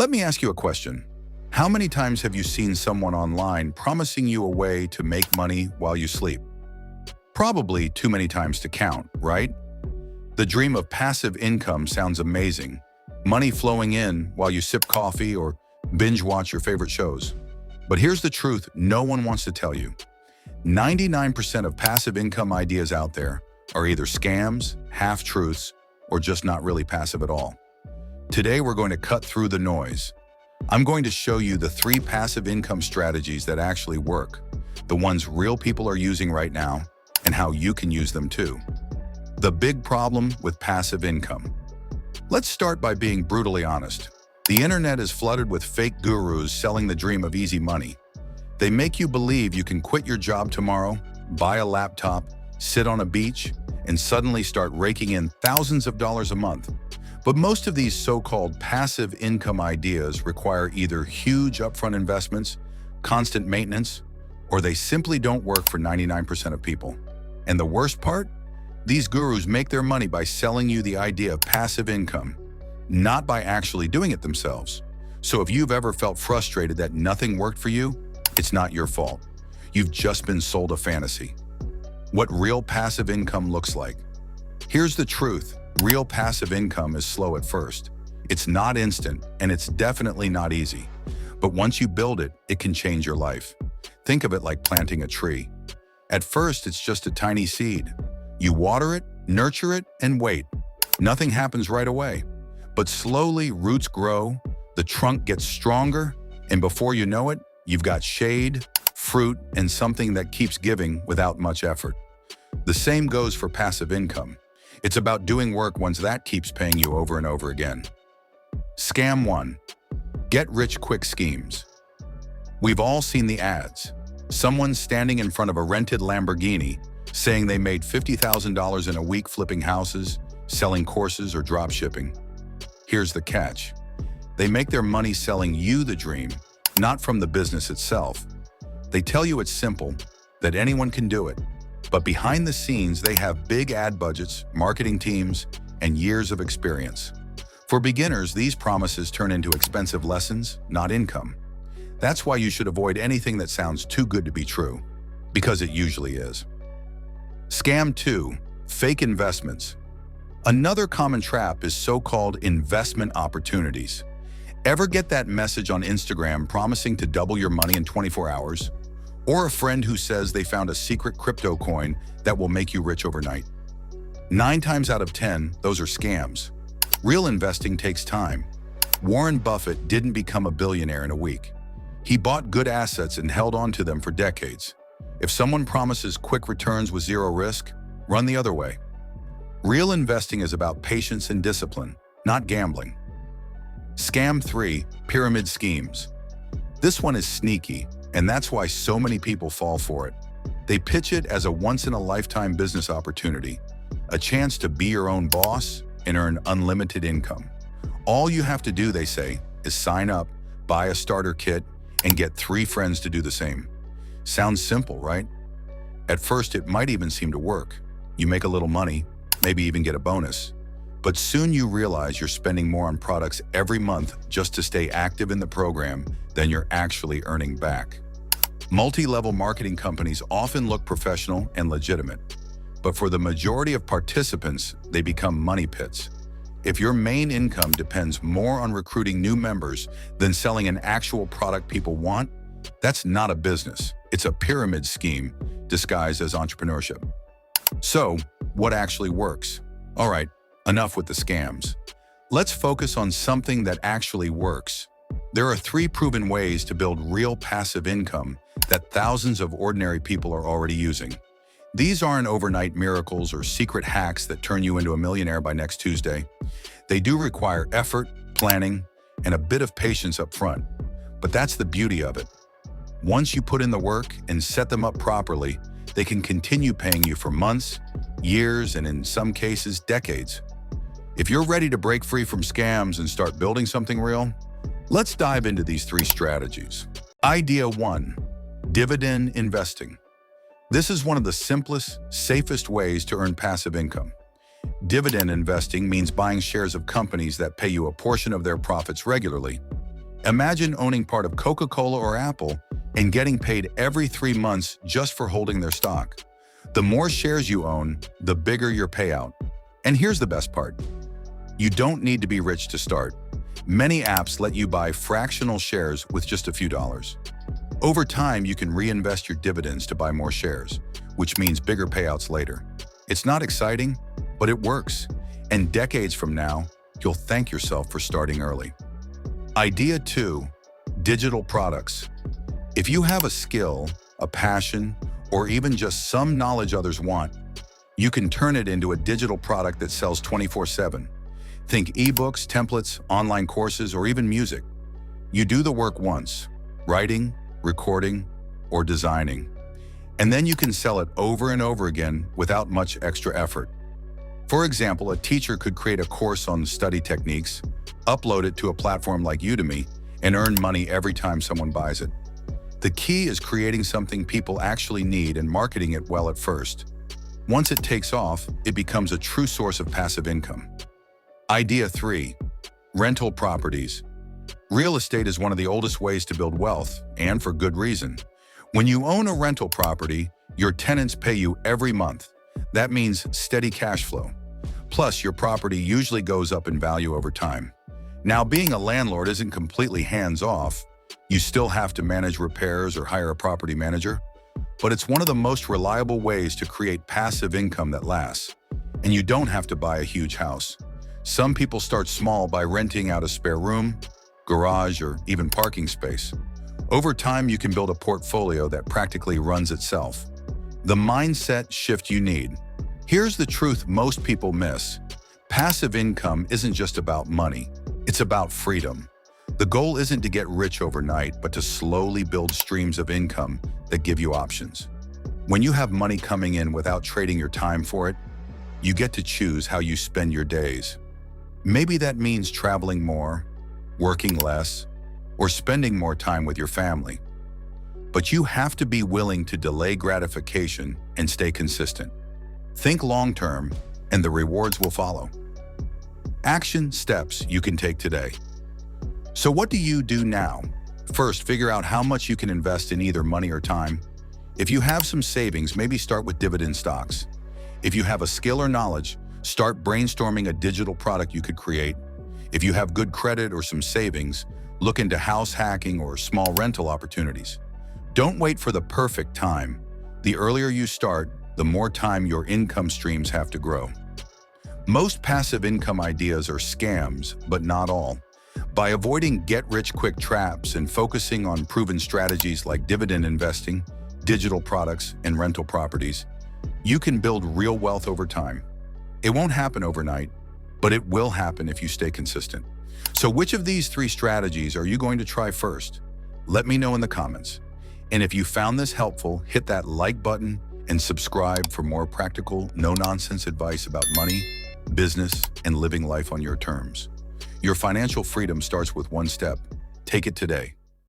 Let me ask you a question. How many times have you seen someone online promising you a way to make money while you sleep? Probably too many times to count, right? The dream of passive income sounds amazing. Money flowing in while you sip coffee or binge watch your favorite shows. But here's the truth no one wants to tell you. 99% of passive income ideas out there are either scams, half-truths, or just not really passive at all. Today, we're going to cut through the noise. I'm going to show you the 3 passive income strategies that actually work, the ones real people are using right now, and how you can use them too. The big problem with passive income. Let's start by being brutally honest. The internet is flooded with fake gurus selling the dream of easy money. They make you believe you can quit your job tomorrow, buy a laptop, sit on a beach, and suddenly start raking in thousands of dollars a month. But most of these so-called passive income ideas require either huge upfront investments, constant maintenance, or they simply don't work for 99% of people. And the worst part? These gurus make their money by selling you the idea of passive income, not by actually doing it themselves. So if you've ever felt frustrated that nothing worked for you, it's not your fault. You've just been sold a fantasy. What real passive income looks like. Here's the truth. Real passive income is slow at first. It's not instant, and it's definitely not easy. But once you build it, it can change your life. Think of it like planting a tree. At first, it's just a tiny seed. You water it, nurture it, and wait. Nothing happens right away. But slowly, roots grow, the trunk gets stronger, and before you know it, you've got shade, fruit, and something that keeps giving without much effort. The same goes for passive income. It's about doing work once that keeps paying you over and over again. Scam 1. Get-rich-quick schemes. We've all seen the ads. Someone standing in front of a rented Lamborghini saying they made $50,000 in a week flipping houses, selling courses, or drop shipping. Here's the catch. They make their money selling you the dream, not from the business itself. They tell you it's simple, that anyone can do it. But behind the scenes, they have big ad budgets, marketing teams, and years of experience. For beginners, these promises turn into expensive lessons, not income. That's why you should avoid anything that sounds too good to be true, because it usually is. Scam 2. Fake investments. Another common trap is so-called investment opportunities. Ever get that message on Instagram promising to double your money in 24 hours? Or a friend who says they found a secret crypto coin that will make you rich overnight? 9 times out of 10, those are scams. Real investing takes time. Warren Buffett didn't become a billionaire in a week. He bought good assets and held on to them for decades. If someone promises quick returns with zero risk, run the other way. Real investing is about patience and discipline, not gambling. Scam 3. Pyramid schemes. This one is sneaky, and that's why so many people fall for it. They pitch it as a once-in-a-lifetime business opportunity, a chance to be your own boss and earn unlimited income. All you have to do, they say, is sign up, buy a starter kit, and get 3 friends to do the same. Sounds simple, right? At first, it might even seem to work. You make a little money, maybe even get a bonus. But soon you realize you're spending more on products every month just to stay active in the program than you're actually earning back. Multi-level marketing companies often look professional and legitimate, but for the majority of participants, they become money pits. If your main income depends more on recruiting new members than selling an actual product people want, that's not a business. It's a pyramid scheme disguised as entrepreneurship. So, what actually works? All right, enough with the scams. Let's focus on something that actually works. There are 3 proven ways to build real passive income that thousands of ordinary people are already using. These aren't overnight miracles or secret hacks that turn you into a millionaire by next Tuesday. They do require effort, planning, and a bit of patience up front. But that's the beauty of it. Once you put in the work and set them up properly, they can continue paying you for months, years, and in some cases, decades. If you're ready to break free from scams and start building something real, let's dive into these 3 strategies. Idea 1. Dividend investing. This is one of the simplest, safest ways to earn passive income. Dividend investing means buying shares of companies that pay you a portion of their profits regularly. Imagine owning part of Coca-Cola or Apple and getting paid every 3 months just for holding their stock. The more shares you own, the bigger your payout. And here's the best part. You don't need to be rich to start. Many apps let you buy fractional shares with just a few dollars. Over time, you can reinvest your dividends to buy more shares, which means bigger payouts later. It's not exciting, but it works. And decades from now, you'll thank yourself for starting early. Idea 2, digital products. If you have a skill, a passion, or even just some knowledge others want, you can turn it into a digital product that sells 24/7. Think ebooks, templates, online courses, or even music. You do the work once, writing, recording, or designing. And then you can sell it over and over again without much extra effort. For example, a teacher could create a course on study techniques, upload it to a platform like Udemy, and earn money every time someone buys it. The key is creating something people actually need and marketing it well at first. Once it takes off, it becomes a true source of passive income. Idea 3, rental properties. Real estate is one of the oldest ways to build wealth, and for good reason. When you own a rental property, your tenants pay you every month. That means steady cash flow. Plus, your property usually goes up in value over time. Now, being a landlord isn't completely hands-off. You still have to manage repairs or hire a property manager, but it's one of the most reliable ways to create passive income that lasts. And you don't have to buy a huge house. Some people start small by renting out a spare room, garage, or even parking space. Over time, you can build a portfolio that practically runs itself. The mindset shift you need. Here's the truth most people miss. Passive income isn't just about money. It's about freedom. The goal isn't to get rich overnight, but to slowly build streams of income that give you options. When you have money coming in without trading your time for it, you get to choose how you spend your days. Maybe that means traveling more, working less, or spending more time with your family. But you have to be willing to delay gratification and stay consistent. Think long-term, and the rewards will follow. Action steps you can take today. So what do you do now? First, figure out how much you can invest in either money or time. If you have some savings, maybe start with dividend stocks. If you have a skill or knowledge, start brainstorming a digital product you could create. If you have good credit or some savings, look into house hacking or small rental opportunities. Don't wait for the perfect time. The earlier you start, the more time your income streams have to grow. Most passive income ideas are scams, but not all. By avoiding get-rich-quick traps and focusing on proven strategies like dividend investing, digital products, and rental properties, you can build real wealth over time. It won't happen overnight, but it will happen if you stay consistent. So which of these 3 strategies are you going to try first? Let me know in the comments. And if you found this helpful, hit that like button and subscribe for more practical, no-nonsense advice about money, business, and living life on your terms. Your financial freedom starts with one step. Take it today.